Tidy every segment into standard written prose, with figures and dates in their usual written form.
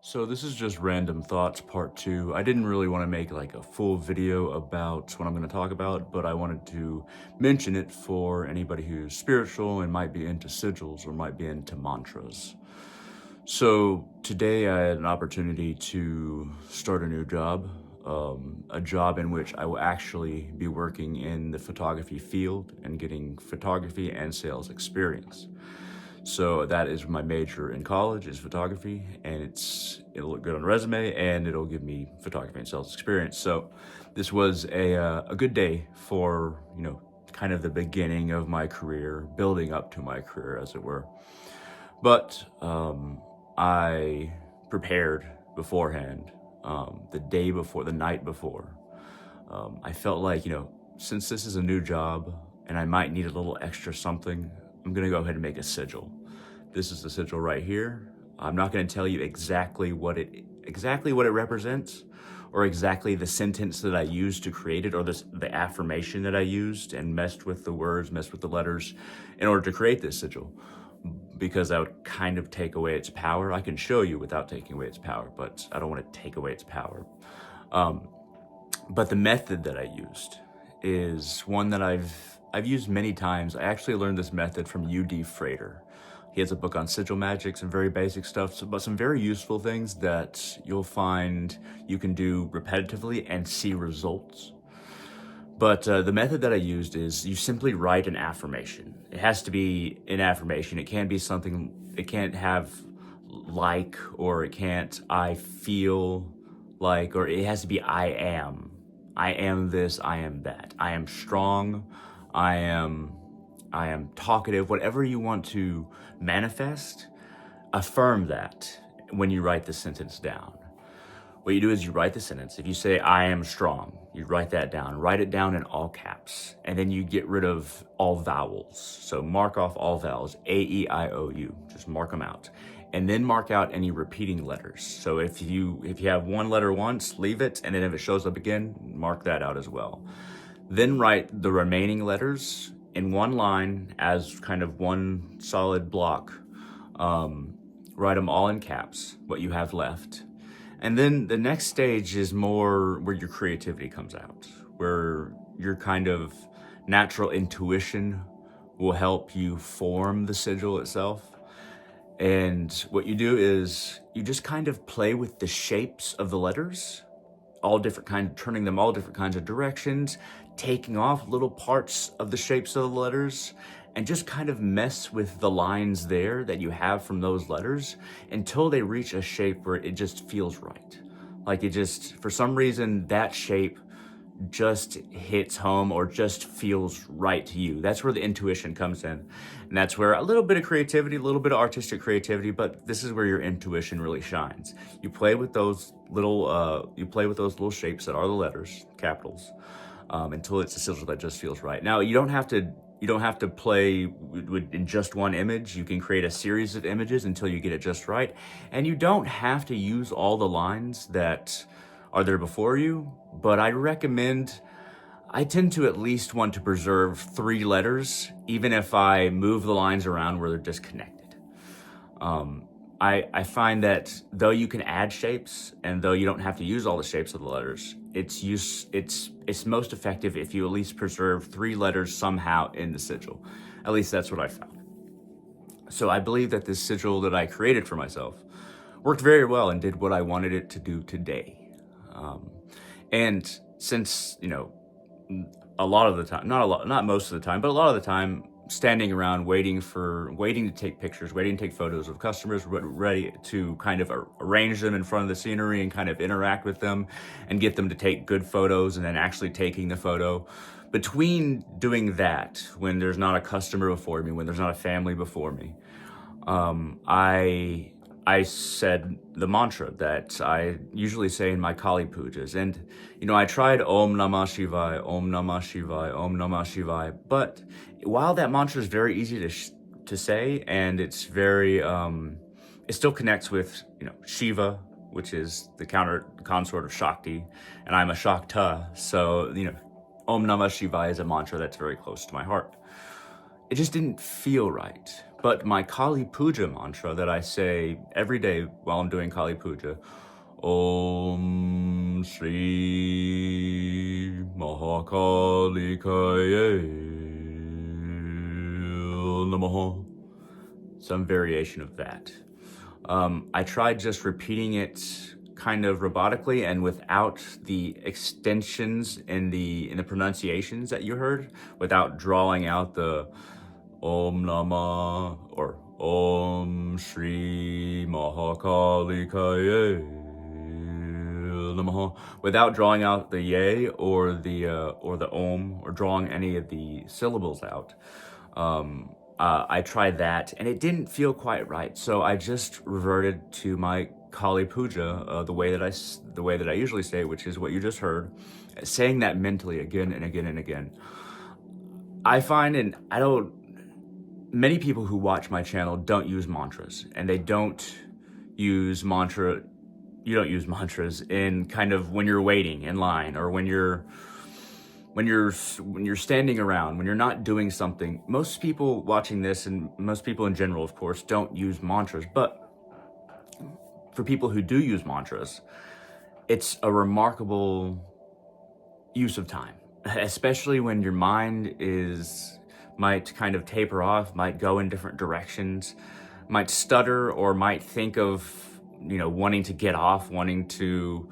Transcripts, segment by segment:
So this is just random thoughts part two. I didn't really want to make like a full video about what I'm going to talk about, but I wanted to mention it for anybody who's spiritual and might be into sigils or might be into mantras. So today I had an opportunity to start a new job, a job in which I will actually be working in the photography field and getting photography and sales experience. So that is my major in college is photography, and it'll look good on a resume, and it'll give me photography and sales experience. So this was a good day for kind of the beginning of my career, building up to my career, as it were. But I prepared beforehand, the day before, the night before. I felt like since this is a new job and I might need a little extra something, I'm gonna go ahead and make a sigil. This is the sigil right here. I'm not gonna tell you exactly what it represents, or exactly the sentence that I used to create it, or the affirmation that I used and messed with the words, messed with the letters in order to create this sigil, because that would kind of take away its power. I can show you without taking away its power, but I don't want to take away its power. But the method that I used is one that I've used many times. I actually learned this method from U.D. Frater. He has a book on sigil magic, some very basic stuff, but some very useful things that you'll find you can do repetitively and see results. But the method that I used is you simply write an affirmation. It has to be an affirmation. It can't be something, it can't have like, or it can't I feel like, or it has to be I am. I am this, I am that. I am strong, I am talkative. Whatever you want to manifest, affirm that when you write the sentence down. What you do is you write the sentence. If you say, I am strong, you write that down. Write it down in all caps. And then you get rid of all vowels. So mark off all vowels, A, E, I, O, U. Just mark them out. And then mark out any repeating letters. So if you have one letter once, leave it. And then if it shows up again, mark that out as well. Then write the remaining letters in one line as kind of one solid block. Write them all in caps, what you have left. And then the next stage is more where your creativity comes out, where your kind of natural intuition will help you form the sigil itself. And what you do is you just kind of play with the shapes of the letters, turning them all different kinds of directions, taking off little parts of the shapes of the letters, and just kind of mess with the lines there that you have from those letters until they reach a shape where it just feels right. Like it just, for some reason, that shape just hits home or just feels right to you. That's where the intuition comes in. And that's where a little bit of creativity, a little bit of artistic creativity, but this is where your intuition really shines. You play with those little shapes that are the letters, capitals, until it's a sigil that just feels right. Now, you don't have to play in just one image. You can create a series of images until you get it just right. And you don't have to use all the lines that are there before you, but I tend to at least want to preserve 3 letters, even if I move the lines around where they're disconnected. I find that though you can add shapes, and though you don't have to use all the shapes of the letters, it's most effective if you at least preserve 3 letters somehow in the sigil. At least that's what I found. So I believe that this sigil that I created for myself worked very well and did what I wanted it to do today. And since, a lot of the time, not most of the time, but a lot of the time, standing around waiting to take pictures, waiting to take photos of customers, ready to kind of arrange them in front of the scenery and kind of interact with them and get them to take good photos, and then actually taking the photo. Between doing that, when there's not a customer before me, when there's not a family before me, I said the mantra that I usually say in my Kali pujas. And, I tried Om Namah Shivaya, Om Namah Shivaya, Om Namah Shivaya. But while that mantra is very easy to say, and it's very, it still connects with, Shiva, which is the consort of Shakti, and I'm a Shakta. So, Om Namah Shivaya is a mantra that's very close to my heart. It just didn't feel right. But my Kali Puja mantra that I say every day while I'm doing Kali Puja, Om Shri Mahakali Kaye Namaha. Some variation of that. I tried just repeating it kind of robotically and without the extensions in the pronunciations that you heard, without drawing out the Om Nama or Om Shri Mahakali Kaye Namaha, without drawing out the Ye or the Om, or drawing any of the syllables out. I tried that and it didn't feel quite right, so I just reverted to my Kali Puja, the way that I usually say it, which is what you just heard, saying that mentally again and again and again. I find, and many people who watch my channel don't use mantras, and they don't use mantras in kind of when you're waiting in line, or when you're standing around, when you're not doing something. Most people watching this, and most people in general, of course, don't use mantras. But for people who do use mantras, it's a remarkable use of time, especially when your mind might kind of taper off, might go in different directions, might stutter, or might think of, wanting to get off, wanting to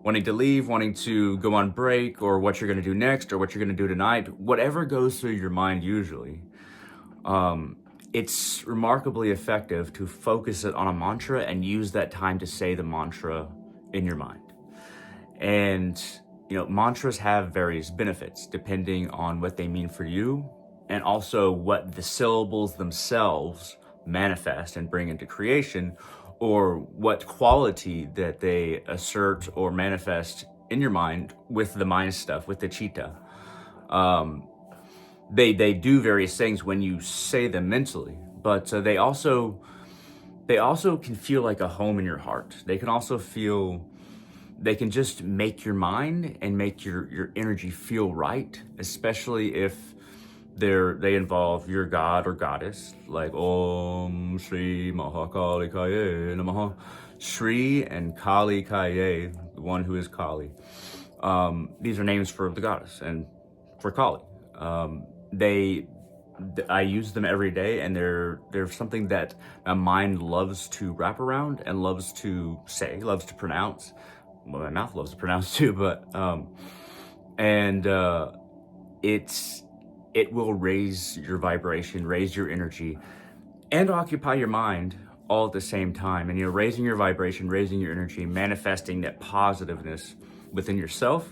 leave, wanting to go on break, or what you're going to do next, or what you're going to do tonight. Whatever goes through your mind usually, it's remarkably effective to focus it on a mantra and use that time to say the mantra in your mind. And mantras have various benefits depending on what they mean for you, and also what the syllables themselves manifest and bring into creation, or what quality that they assert or manifest in your mind with the mind stuff, with the chitta. They do various things when you say them mentally, but they also can feel like a home in your heart. They can also they can just make your mind and make your energy feel right, especially if they involve your god or goddess, like Om Shri Mahakali Kaye Namaha. Shri and Kali Kaye, the one who is Kali. These are names for the goddess and for Kali. I use them every day, and they're something that my mind loves to wrap around and loves to say, loves to pronounce. Well, my mouth loves to pronounce too, but it will raise your vibration, raise your energy, and occupy your mind all at the same time. And raising your vibration, raising your energy, manifesting that positiveness within yourself.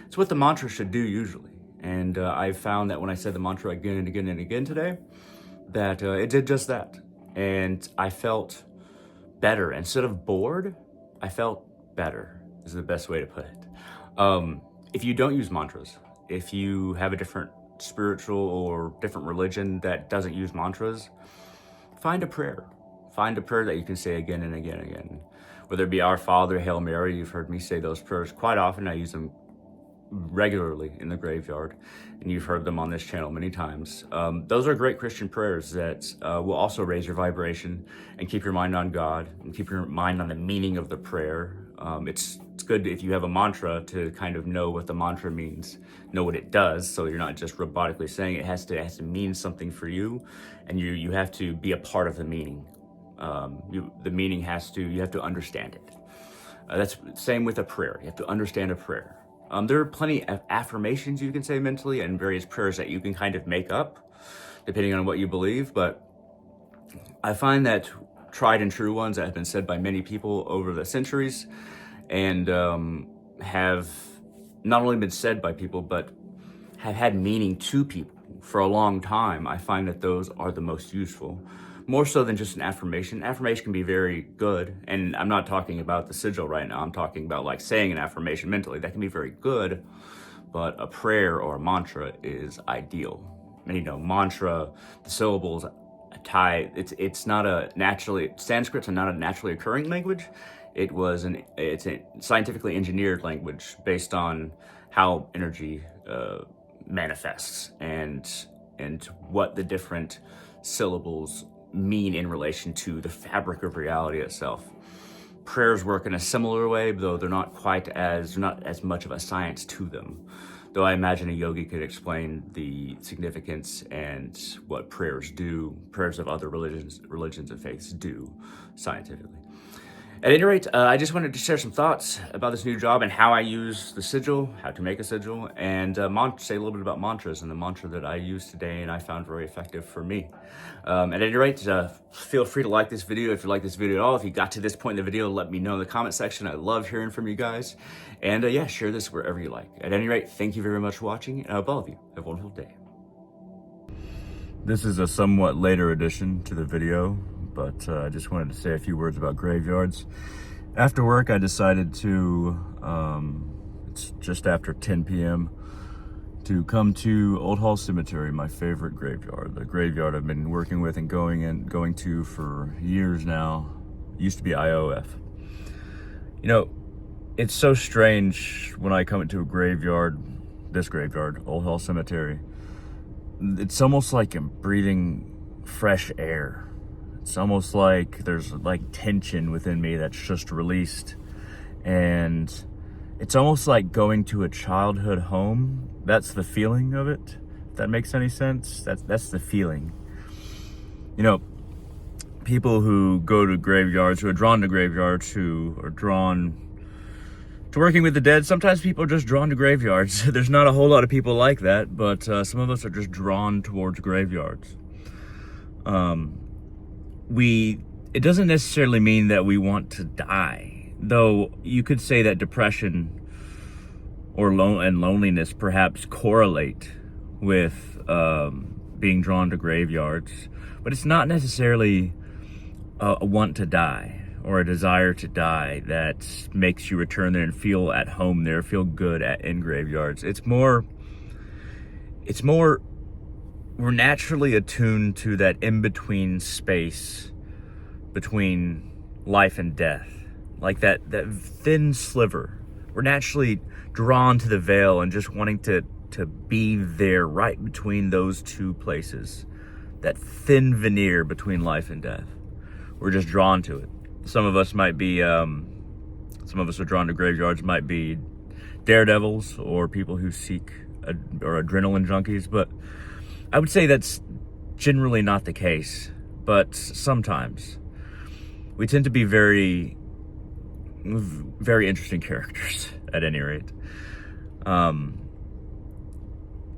It's what the mantra should do usually. And I've found that when I said the mantra again and again and again today, that it did just that. And I felt better. Instead of bored, I felt better, is the best way to put it. If you don't use mantras, if you have a different spiritual or different religion that doesn't use mantras, find a prayer. Find a prayer that you can say again and again and again. Whether it be Our Father, Hail Mary, you've heard me say those prayers quite often. I use them regularly in the graveyard, and you've heard them on this channel many times. Those are great Christian prayers that will also raise your vibration and keep your mind on God and keep your mind on the meaning of the prayer. It's good if you have a mantra to kind of know what the mantra means, know what it does, so you're not just robotically saying it. It has to mean something for you, and you have to be a part of the meaning. The meaning you have to understand it. That's same with a prayer. You have to understand a prayer. There are plenty of affirmations you can say mentally and various prayers that you can kind of make up depending on what you believe, but I find that tried and true ones that have been said by many people over the centuries and have not only been said by people, but have had meaning to people for a long time, I find that those are the most useful. More so than just an affirmation. Affirmation can be very good, and I'm not talking about the sigil right now. I'm talking about like saying an affirmation mentally. That can be very good, but a prayer or a mantra is ideal. And mantra, the syllables tie. It's not a Sanskrit's not a naturally occurring language. It's a scientifically engineered language based on how energy manifests and what the different syllables mean in relation to the fabric of reality itself. Prayers work in a similar way, though they're not as much of a science to them. Though I imagine a yogi could explain the significance and what prayers of other religions and faiths do scientifically. At any rate, I just wanted to share some thoughts about this new job and how I use the sigil, how to make a sigil, and say a little bit about mantras and the mantra that I used today and I found very effective for me. At any rate, feel free to like this video if you like this video at all. If you got to this point in the video, let me know in the comment section. I love hearing from you guys. And yeah, share this wherever you like. At any rate, thank you very much for watching, and I hope all of you have a wonderful day. This is a somewhat later addition to the video, but I just wanted to say a few words about graveyards. After work, I decided to, it's just after 10 p.m., to come to Old Hall Cemetery, my favorite graveyard. The graveyard I've been working with and going to for years now. It used to be IOF. You know, it's so strange when I come into a graveyard, this graveyard, Old Hall Cemetery. It's almost like I'm breathing fresh air. It's almost like there's like tension within me that's just released. And it's almost like going to a childhood home. That's the feeling of it. If that makes any sense. That's the feeling. You know, people who go to graveyards, who are drawn to graveyards, who are drawn to working with the dead, sometimes people are just drawn to graveyards. There's not a whole lot of people like that, but some of us are just drawn towards graveyards. It doesn't necessarily mean that we want to die, though you could say that depression and loneliness perhaps correlate with being drawn to graveyards, but it's not necessarily a want to die or a desire to die that makes you return there and feel at home there, feel good in graveyards. It's more we're naturally attuned to that in-between space between life and death, like that thin sliver. We're naturally drawn to the veil and just wanting to be there right between those two places, that thin veneer between life and death. We're just drawn to it. Some of us are drawn to graveyards, might be daredevils or people who seek or adrenaline junkies, but I would say that's generally not the case. But sometimes we tend to be very, very interesting characters, at any rate.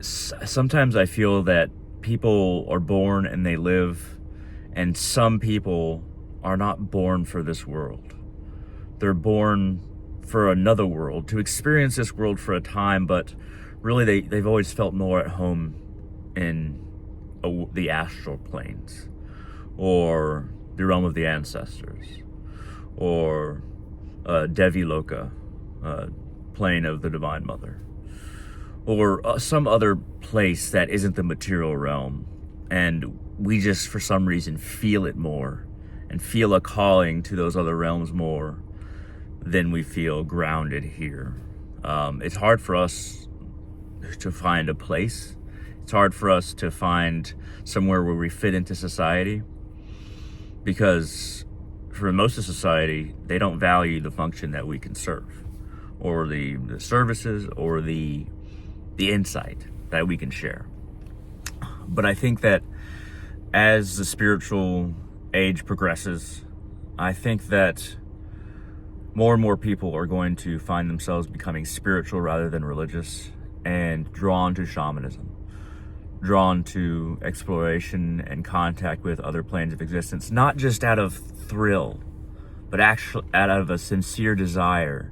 Sometimes I feel that people are born and they live, and some people are not born for this world. They're born for another world, to experience this world for a time, but really they've always felt more at home in the astral planes, or the realm of the ancestors, or Devi Loka, plane of the Divine Mother, or some other place that isn't the material realm, and we just for some reason feel it more and feel a calling to those other realms more than we feel grounded here. It's hard for us to find a place. It's hard for us to find somewhere where we fit into society, because for most of society, they don't value the function that we can serve, or the services, or the insight that we can share. But I think that as the spiritual age progresses, I think that more and more people are going to find themselves becoming spiritual rather than religious, and drawn to shamanism, drawn to exploration and contact with other planes of existence, not just out of thrill, but actually out of a sincere desire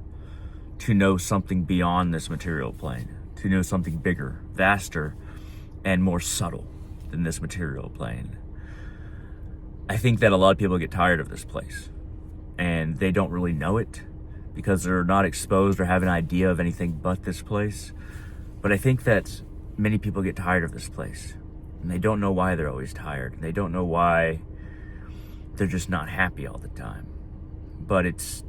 to know something beyond this material plane, to know something bigger, vaster, and more subtle than this material plane. I think that a lot of people get tired of this place, and they don't really know it because they're not exposed or have an idea of anything but this place. But I think that many people get tired of this place, and they don't know why they're always tired. They don't know why they're just not happy all the time. But it's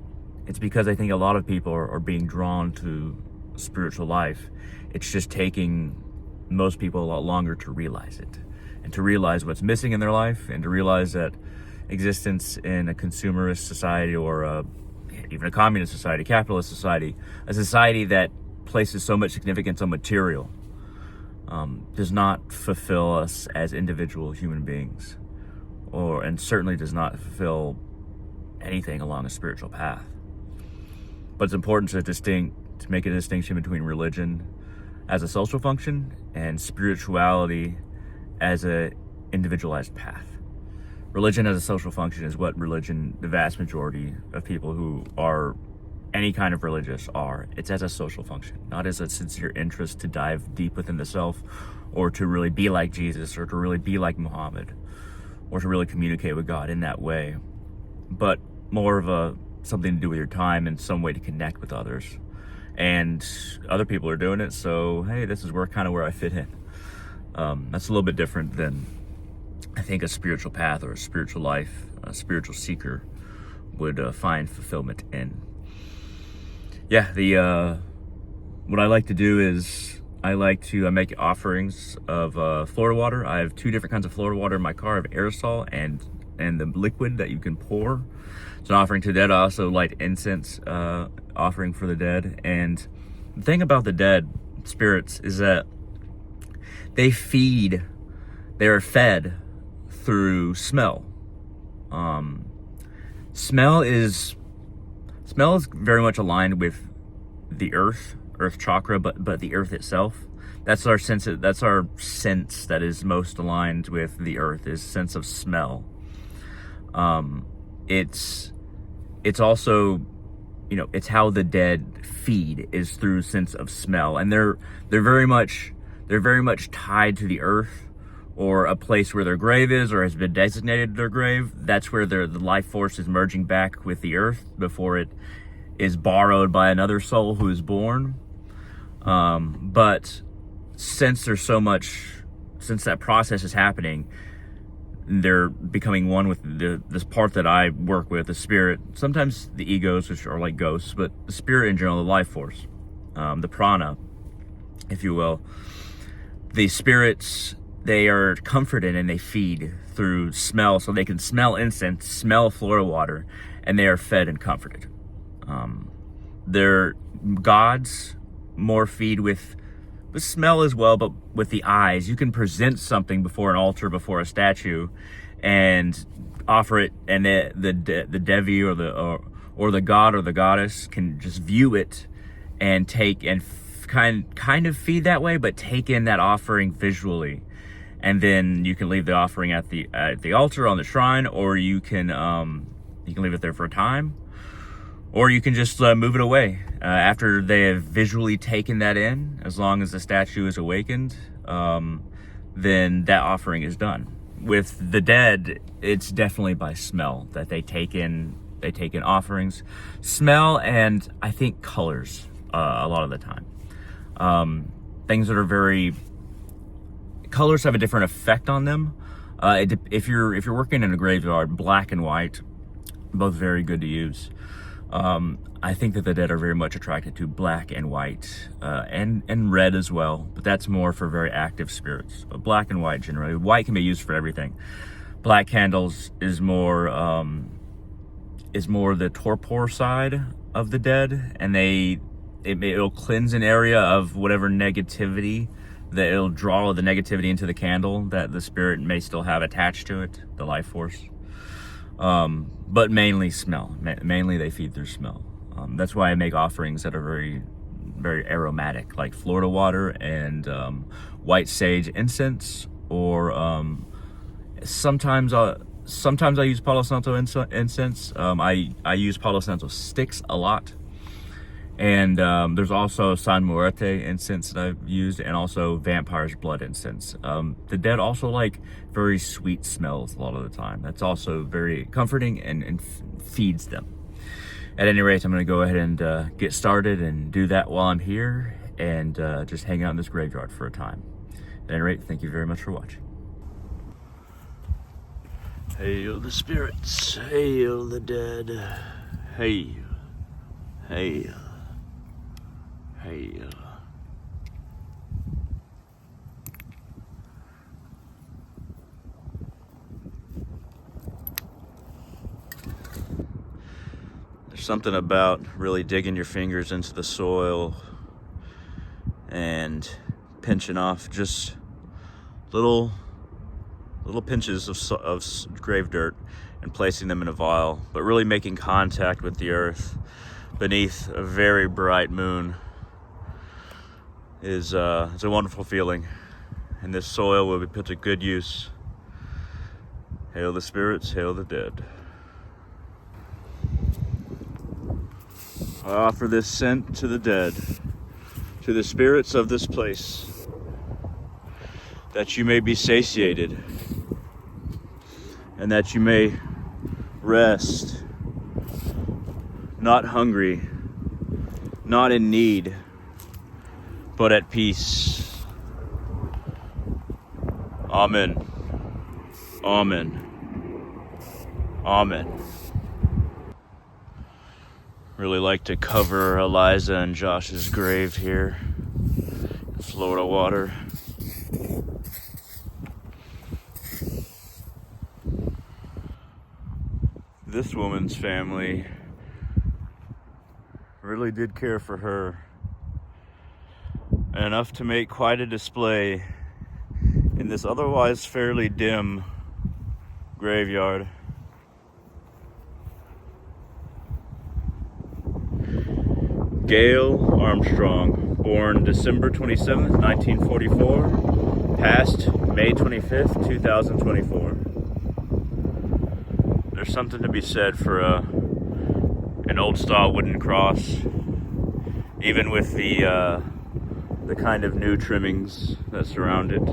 because I think a lot of people are being drawn to spiritual life. It's just taking most people a lot longer to realize it. and to realize what's missing in their life, and to realize that existence in a consumerist society, or even a communist society, capitalist society, a society that places so much significance on material, does not fulfill us as individual human beings, and certainly does not fulfill anything along a spiritual path. But it's important to make a distinction between religion as a social function and spirituality as a individualized path. Religion as a social function is what the vast majority of people who are any kind of religious are. It's as a social function, not as a sincere interest to dive deep within the self, or to really be like Jesus, or to really be like Muhammad, or to really communicate with God in that way, but more of something to do with your time and some way to connect with others. And other people are doing it, so hey, this is kind of where I fit in. That's a little bit different than I think a spiritual path or a spiritual life, a spiritual seeker would find fulfillment in. Yeah, what I like to do is I make offerings of Florida water. I have 2 different kinds of Florida water in my car. I have aerosol and the liquid that you can pour. It's an offering to the dead. I also light incense, offering for the dead. And the thing about the dead spirits is that they are fed through smell. Smell is very much aligned with the earth chakra, but the earth itself. That's our sense that is most aligned with the earth, is sense of smell. It's also, it's how the dead feed, is through sense of smell, and they're very much tied to the earth, or a place where their grave is, or has been designated their grave. That's where the life force is merging back with the earth before it is borrowed by another soul who is born. But since that process is happening, they're becoming one with this part that I work with, the spirit, sometimes the egos, which are like ghosts, but the spirit in general, the life force, the prana, if you will. The spirits, they are comforted and they feed through smell, so they can smell incense, smell Florida water, and they are fed and comforted. Their gods more feed with smell as well, but with the eyes. You can present something before an altar, before a statue, and offer it, and the Devi or the god or the goddess can just view it and take and kind of feed that way, but take in that offering visually. And then you can leave the offering at the altar on the shrine, or you can leave it there for a time, or you can just move it away after they have visually taken that in. As long as the statue is awakened, then that offering is done. With the dead, it's definitely by smell that they take in offerings, smell, and I think colors a lot of the time. Things that are colors have a different effect on them. If you're working in a graveyard, black and white, both very good to use. I think that the dead are very much attracted to black and white, and red as well, but that's more for very active spirits. But black and white generally. White can be used for everything. Black candles is more the torpor side of the dead, and it'll cleanse an area of whatever negativity, that it'll draw the negativity into the candle that the spirit may still have attached to it, the life force. But mainly smell. Mainly they feed through smell. That's why I make offerings that are very, very aromatic, like Florida water and white sage incense, or sometimes I use Palo Santo incense. I use Palo Santo sticks a lot. And there's also San Muerte incense that I've used, and also vampire's blood incense. The dead also like very sweet smells a lot of the time. That's also very comforting and feeds them. At any rate, I'm going to go ahead and get started and do that while I'm here, and just hang out in this graveyard for a time. At any rate, thank you very much for watching. Hail the spirits, hail the dead, hail, hail. Hey. something about really digging your fingers into the soil and pinching off just little pinches of grave dirt and placing them in a vial, but really making contact with the earth beneath a very bright moon is it's a wonderful feeling, and this soil will be put to good use. Hail the spirits, hail the dead. I offer this scent to the dead, to the spirits of this place, that you may be satiated, and that you may rest, not hungry, not in need, but at peace. Amen. Amen. Amen. Really like to cover Eliza and Josh's grave here in Florida water. This woman's family really did care for her, enough to make quite a display in this otherwise fairly dim graveyard. Gail Armstrong, born December 27th, 1944, passed May 25th, 2024. There's something to be said for an old style wooden cross, even with the kind of new trimmings that surround it.